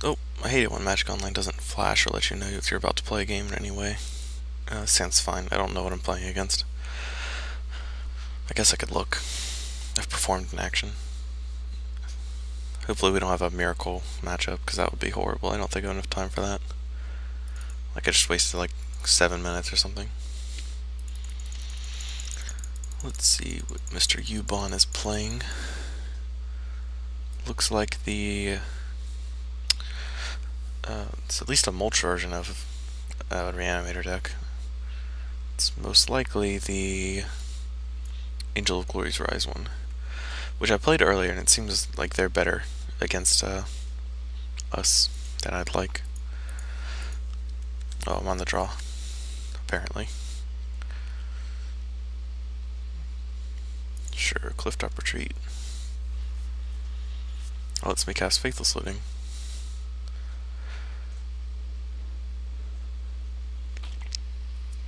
Oh, I hate it when Magic Online doesn't flash or let you know if you're about to play a game in any way. Sounds fine. I don't know what I'm playing against. I guess I could look. I've performed in action. Hopefully we don't have a miracle matchup, because that would be horrible. I don't think I have enough time for that. Like, I just wasted like 7 minutes or something. Let's see what Mr. Ubon is playing. Looks like it's at least a mulch version of a Reanimator deck. It's most likely the Angel of Glory's Rise one, which I played earlier, and it seems like they're better against us than I'd like. Oh, I'm on the draw, apparently. Sure, Clifftop Retreat. Oh, lets me cast Faithless Looting.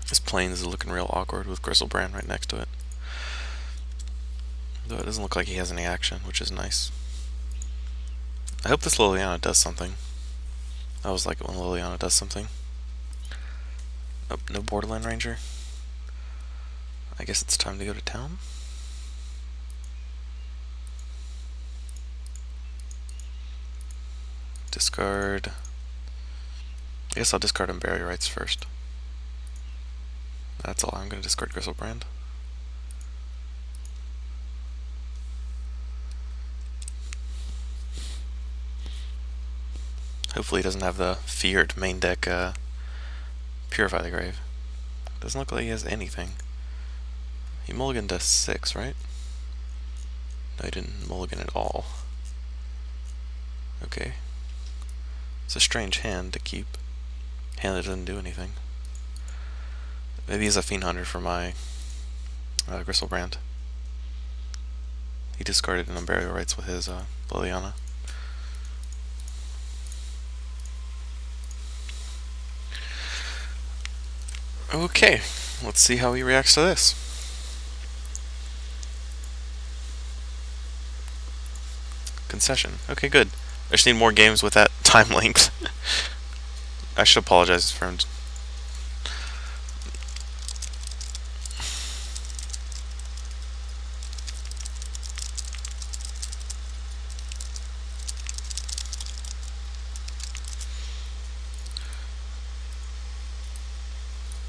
This Plains is looking real awkward with Griselbrand right next to it. Though it doesn't look like he has any action, which is nice. I hope this Liliana does something. I always like it when Liliana does something. Nope, no Borderland Ranger. I guess it's time to go to town. Discard. I guess I'll discard Unbury Rights first. That's all. I'm going to discard Griselbrand. Hopefully he doesn't have the feared main deck Purify the Grave. Doesn't look like he has anything. He mulliganed to 6, right? No, he didn't mulligan at all. Okay. It's a strange hand to keep. Hand that doesn't do anything. Maybe he's a Fiend Hunter for my Griselbrand. He discarded an Unburial Rights with his Liliana. Okay, let's see how he reacts to this. Concession. Okay, good. I just need more games with that time length. I should apologize for him.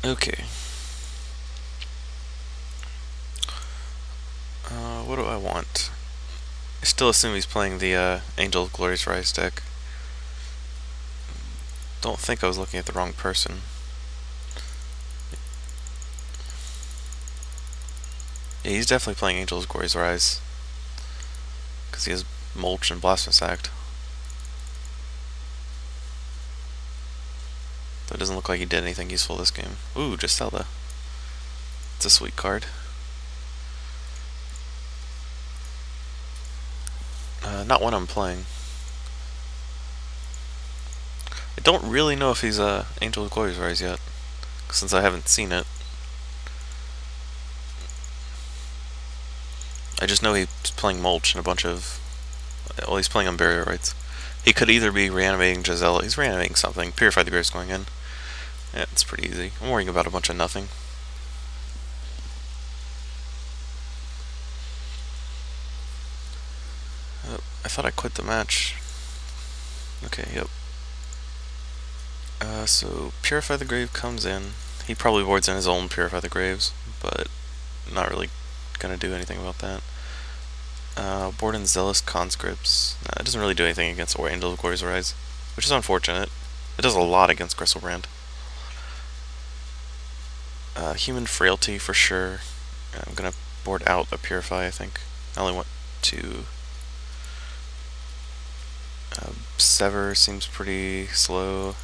Okay. What do I want? I still assume he's playing the Angel of Glory's Rise deck. Don't think I was looking at the wrong person. Yeah, he's definitely playing Angel of Glory's Rise. Because he has Mulch and Blasphemous Act. But it doesn't look like he did anything useful this game. Ooh, Giselda. It's a sweet card. Not one I'm playing. I don't really know if he's Angel of Glory's Rise yet, since I haven't seen it. I just know he's playing Mulch and a bunch of... Well, he's playing Unburial Rights. He could either be reanimating Gisela. He's reanimating something. Purify the Grave's going in. Yeah, it's pretty easy. I'm worrying about a bunch of nothing. I thought I quit the match. Okay, yep. So Purify the Grave comes in. He probably boards in his own Purify the Graves, but not really gonna do anything about that. Board in Zealous Conscripts. It doesn't really do anything against Angel of Glory's Rise, which is unfortunate. It does a lot against Griselbrand. Human Frailty for sure. I'm gonna board out a Purify, I think. I only want to. Sever seems pretty slow.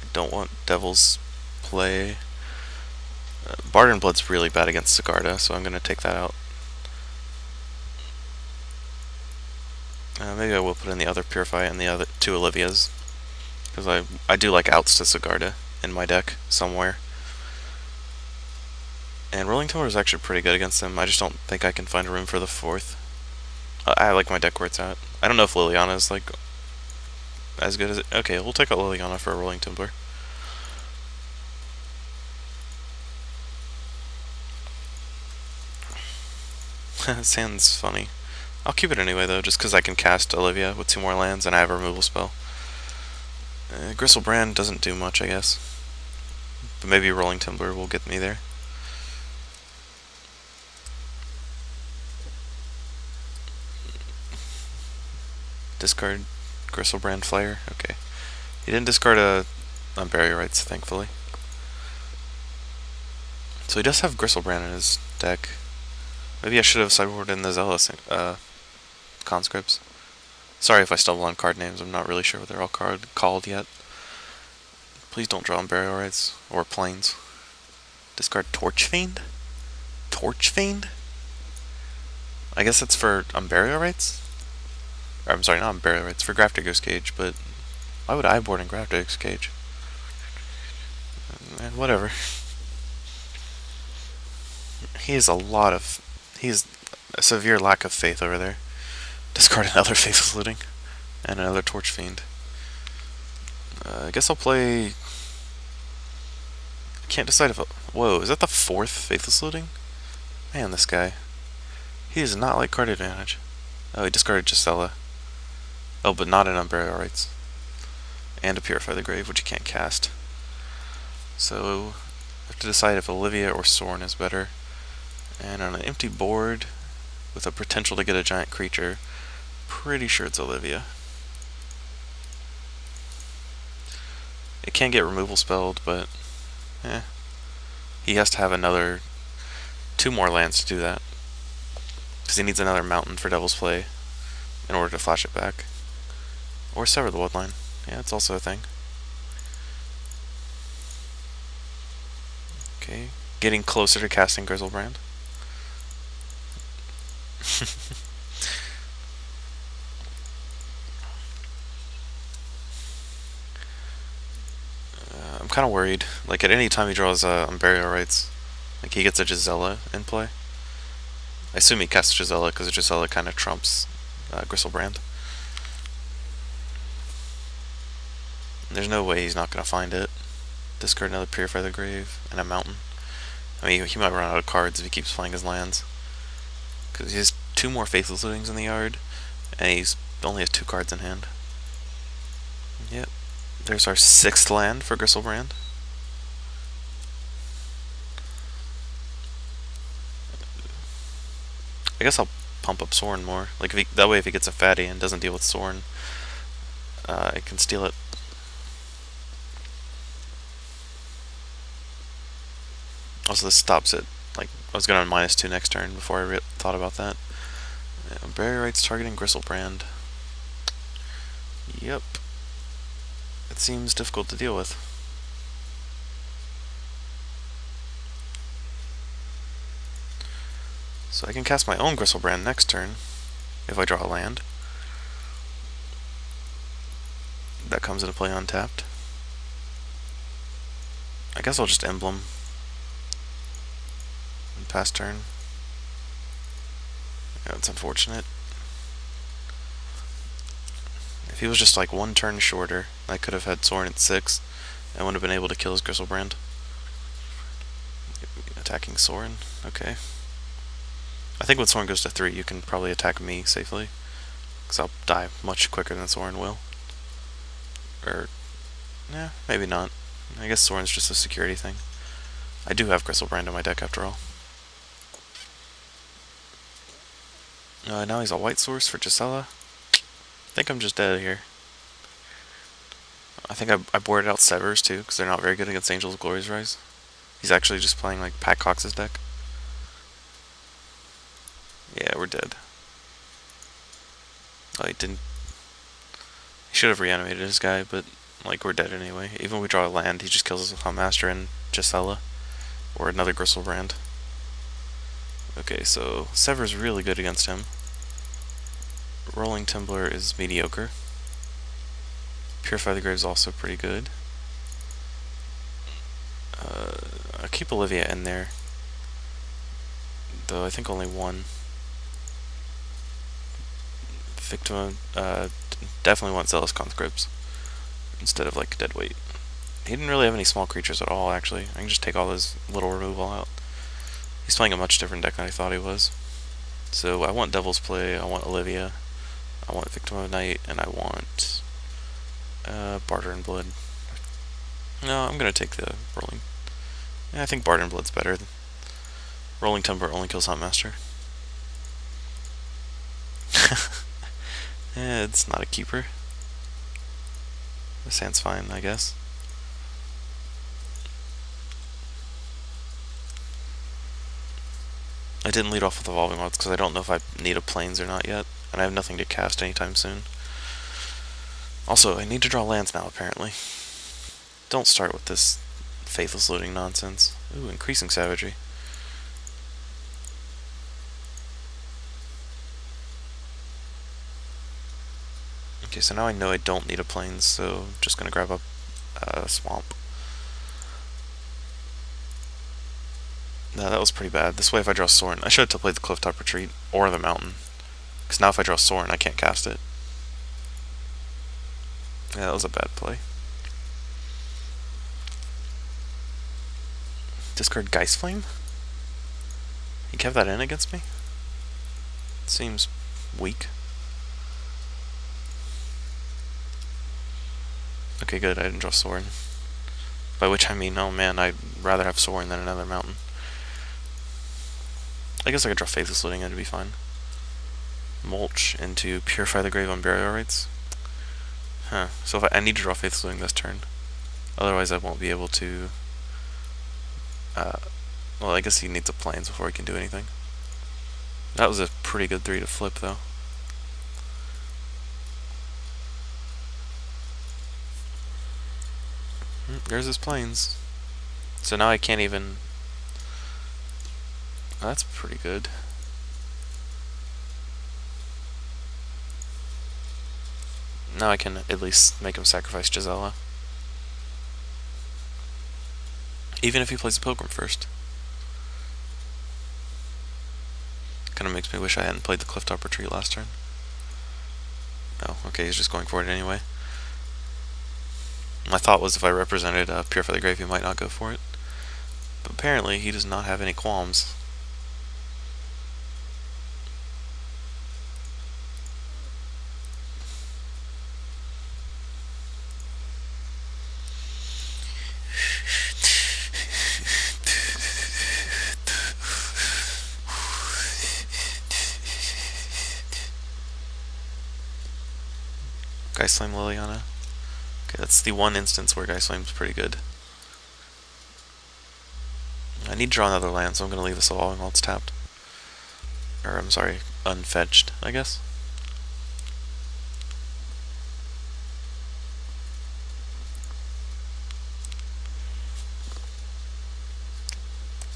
I don't want Devil's Play. Barden Blood's really bad against Sigarda, so I'm gonna take that out. Maybe I will put in the other Purify and the other two Olivias, because I do like outs to Sigarda in my deck somewhere. And Rolling Timber is actually pretty good against him. I just don't think I can find a room for the fourth. I like my deck where it's at. I don't know if Liliana is like as good as it. Okay, we'll take a Liliana for a Rolling Tumbler. Sounds funny. I'll keep it anyway though, just because I can cast Olivia with 2 more lands and I have a removal spell. Gristlebrand doesn't do much, I guess. But maybe Rolling Tumbler will get me there. Discard Gristlebrand Flare. Okay. He didn't discard a Barrier Rights, thankfully. So he does have Gristlebrand in his deck. Maybe I should have sideboarded in the Zealous conscripts. Sorry if I stumble on card names. I'm not really sure what they're all called yet. Please don't draw on Burial Rites or Plains. Discard Torch Fiend? Torch Fiend? I guess it's for Burial Rites? Or, I'm sorry, not Burial Rites, for Grafdigger's Cage, but why would I board in Grafdigger's Cage? Whatever. He's a severe lack of faith over there. Discard another Faithless Looting and another Torch Fiend. I guess I'll play. I can't decide if. Whoa, is that the 4th Faithless Looting? Man, this guy. He does not like card advantage. Oh, he discarded Gisela. Oh, but not an Burial Rites. And a Purify the Grave, which you can't cast. So, I have to decide if Olivia or Sorin is better. And on an empty board, with a potential to get a giant creature, pretty sure it's Olivia. It can get removal spelled, but he has to have another 2 more lands to do that. Because he needs another mountain for Devil's Play in order to flash it back. Or sever the Bloodline. Yeah, it's also a thing. Okay, getting closer to casting Grizzlebrand. I'm kind of worried. Like, at any time he draws Burial Rites, like, he gets a Gisela in play. I assume he casts Gisela because Gisela kind of trumps Griselbrand. There's no way he's not going to find it. Discard another Purify the Grave and a Mountain. I mean, he might run out of cards if he keeps playing his lands. Because he has 2 more Faithless Lootings in the yard, and he's only has 2 cards in hand. Yep. There's our 6th land for Griselbrand. I guess I'll pump up Sorin more. Like, that way if he gets a fatty and doesn't deal with Sorin, I can steal it. Also, this stops it. Like, I was going on -2 next turn before I thought about that. Barrier Rights targeting Griselbrand. Yep. It seems difficult to deal with. So I can cast my own Griselbrand next turn if I draw a land. That comes into play untapped. I guess I'll just Emblem. Pass turn. Yeah, it's unfortunate. If he was just like 1 turn shorter, I could have had Sorin at 6 and would have been able to kill his Griselbrand. Attacking Sorin, okay. I think when Sorin goes to 3, you can probably attack me safely, because I'll die much quicker than Sorin will. Or, yeah, maybe not. I guess Sorin's just a security thing. I do have Griselbrand in my deck after all. Now he's a white source for Gisela. I think I'm just dead here. I think I boarded out Severs too, because they're not very good against Angels of Glory's Rise. He's actually just playing like Pat Cox's deck. Yeah, we're dead. Oh, he didn't. He should have reanimated his guy, but like we're dead anyway. Even if we draw a land, he just kills us with Huntmaster and Gisela, or another Griselbrand. Okay, so Sever's really good against him. Rolling Tumbler is mediocre. Purify the Grave is also pretty good. I'll keep Olivia in there, though I think only 1. Victim, definitely want Zealous Conscripts. instead of like dead weight. He didn't really have any small creatures at all, actually. I can just take all his little removal out. He's playing a much different deck than I thought he was. So I want Devil's Play, I want Olivia, I want Victim of Night, and I want Barter and Blood. No, I'm gonna take the Rolling. Yeah, I think Barter and Blood's better. Rolling Timber only kills Huntmaster. It's not a keeper. The sand's fine, I guess. I didn't lead off with Evolving Wilds because I don't know if I need a Plains or not yet, and I have nothing to cast anytime soon. Also, I need to draw lands now, apparently. Don't start with this Faithless Looting nonsense. Ooh, Increasing Savagery. Okay, so now I know I don't need a Plains, so I'm just gonna grab up a Swamp. No, that was pretty bad. This way, if I draw Sorin, I should have played the Clifftop Retreat or the Mountain. Because now if I draw Sorin, I can't cast it. Yeah, that was a bad play. Discard Geist Flame? He kept that in against me? Seems weak. Okay, good, I didn't draw Sorin. By which I mean, oh man, I'd rather have Sorin than another Mountain. I guess I could draw Faithless Looting and it'd be fine. Mulch into Purify the Grave on Burial Rites. Huh, so if I need to draw Faithless Looting this turn. Otherwise I won't be able to... well, I guess he needs a Plains before he can do anything. That was a pretty good 3 to flip, though. There's his Plains. So now I can't even... Oh, that's pretty good. Now I can at least make him sacrifice Gisela. Even if he plays a Pilgrim first. Kinda makes me wish I hadn't played the Clifftop Retreat last turn. Oh, okay, he's just going for it anyway. My thought was if I represented Purify the Grave, he might not go for it. But apparently, he does not have any qualms. Geist Flame Liliana. Okay, that's the one instance where Geist Flame's pretty good. I need to draw another land, so I'm going to leave this Evolving Wilds tapped. Or, I'm sorry, unfetched, I guess.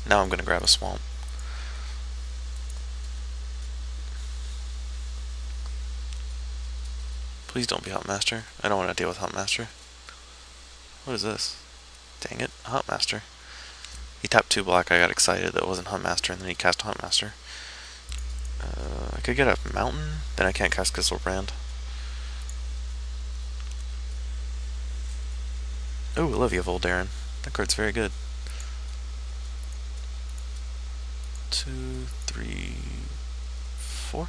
Now I'm going to grab a Swamp. Please don't be Huntmaster. I don't want to deal with Huntmaster. What is this? Dang it, Huntmaster. He tapped 2 black, I got excited that it wasn't Huntmaster, and then he cast Huntmaster. I could get a Mountain, then I can't cast Giselbrand. Ooh, Olivia Voldaren. That card's very good. 2, 3, 4.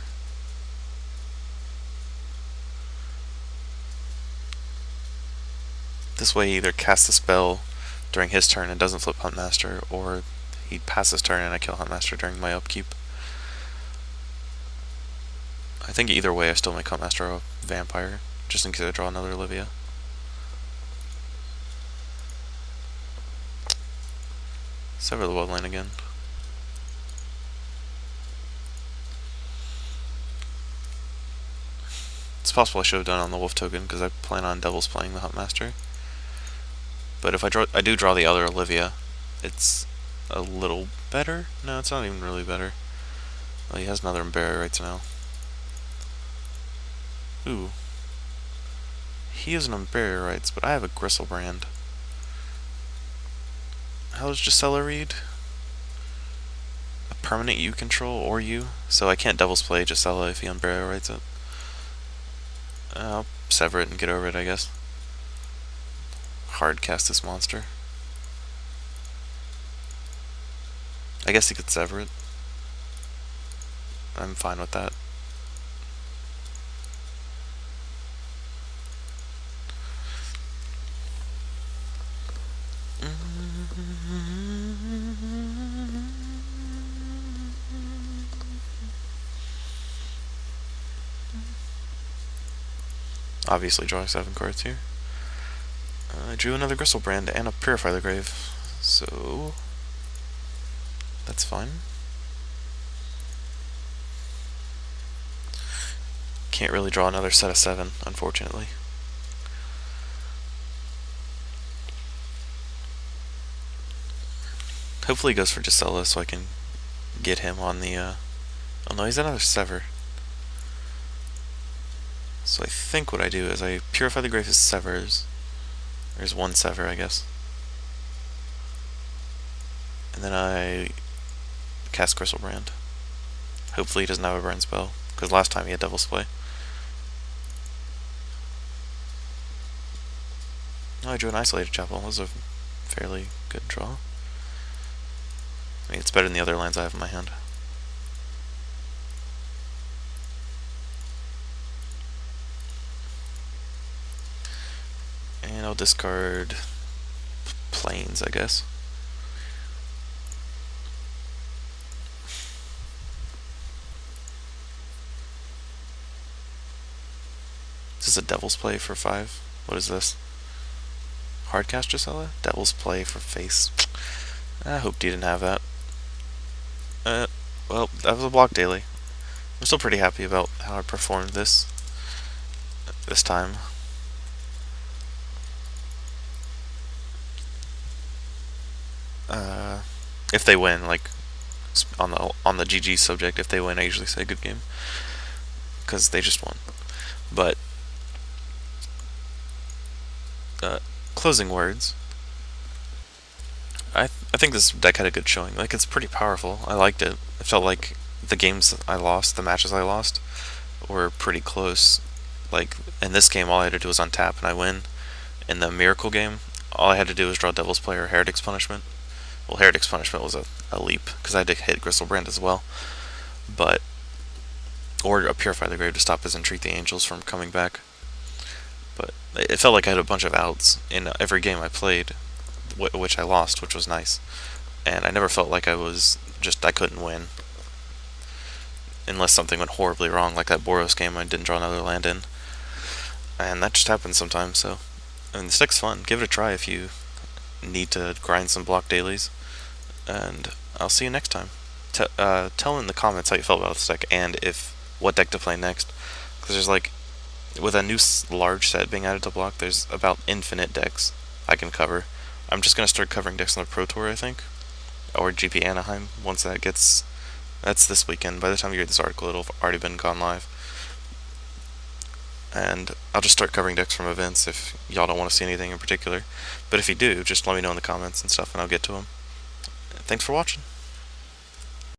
This way he either casts a spell during his turn and doesn't flip Huntmaster, or he passes turn and I kill Huntmaster during my upkeep. I think either way I still make Huntmaster a vampire, just in case I draw another Olivia. Sever the Woodland again. It's possible I should have done it on the Wolf token, because I plan on Devil's playing the Huntmaster. But if I do draw the other Olivia, it's a little better? No, it's not even really better. Well, he has another Burial Rites now. Ooh. He has an Burial Rites, but I have a Griselbrand. How does Gisela read? A permanent you control, or you? So I can't Devil's Play Gisela if he Burial Rites it. I'll sever it and get over it, I guess. hard cast this monster. I guess he could sever it. I'm fine with that. Obviously drawing 7 cards here. I drew another Griselbrand and a Purify the Grave, so that's fine. Can't really draw another set of 7, unfortunately. Hopefully he goes for Gisela so I can get him on the, oh no, he's another Sever. So I think what I do is I Purify the Grave as Severs. There's one Sever, I guess. And then I cast Griselbrand. Hopefully he doesn't have a burn spell, because last time he had Devil's Play. Oh, I drew an Isolated Chapel. That was a fairly good draw. I mean, it's better than the other lands I have in my hand. And I'll discard Plains, I guess. Is this a Devil's Play for 5? What is this? Hardcast Gisela? Devil's Play for face. I hoped you didn't have that. Well, that was a block daily. I'm still pretty happy about how I performed this time. If they win, like on the GG subject, if they win, I usually say good game because they just won. But closing words. I think this deck had a good showing. Like, it's pretty powerful. I liked it. It felt like the games I lost, the matches I lost, were pretty close. Like, in this game, all I had to do was untap and I win. In the Miracle game, all I had to do was draw Devil's Play or Heretic's Punishment. Well, Heretic's Punishment was a leap, because I had to hit Griselbrand as well. But, or a Purify the Grave to stop his Entreat the Angels from coming back. But it felt like I had a bunch of outs in every game I played, which I lost, which was nice. And I never felt like I couldn't win. Unless something went horribly wrong, like that Boros game I didn't draw another land in. And that just happens sometimes, so. I mean, this deck's fun. Give it a try if you need to grind some block dailies. And I'll see you next time. Tell in the comments how you felt about this deck, and what deck to play next. Because there's like, with a new large set being added to block, there's about infinite decks I can cover. I'm just going to start covering decks on the Pro Tour, I think. Or GP Anaheim, once that's this weekend. By the time you read this article, it'll have already been gone live. And I'll just start covering decks from events if y'all don't want to see anything in particular. But if you do, just let me know in the comments and stuff, and I'll get to them. Thanks for watching.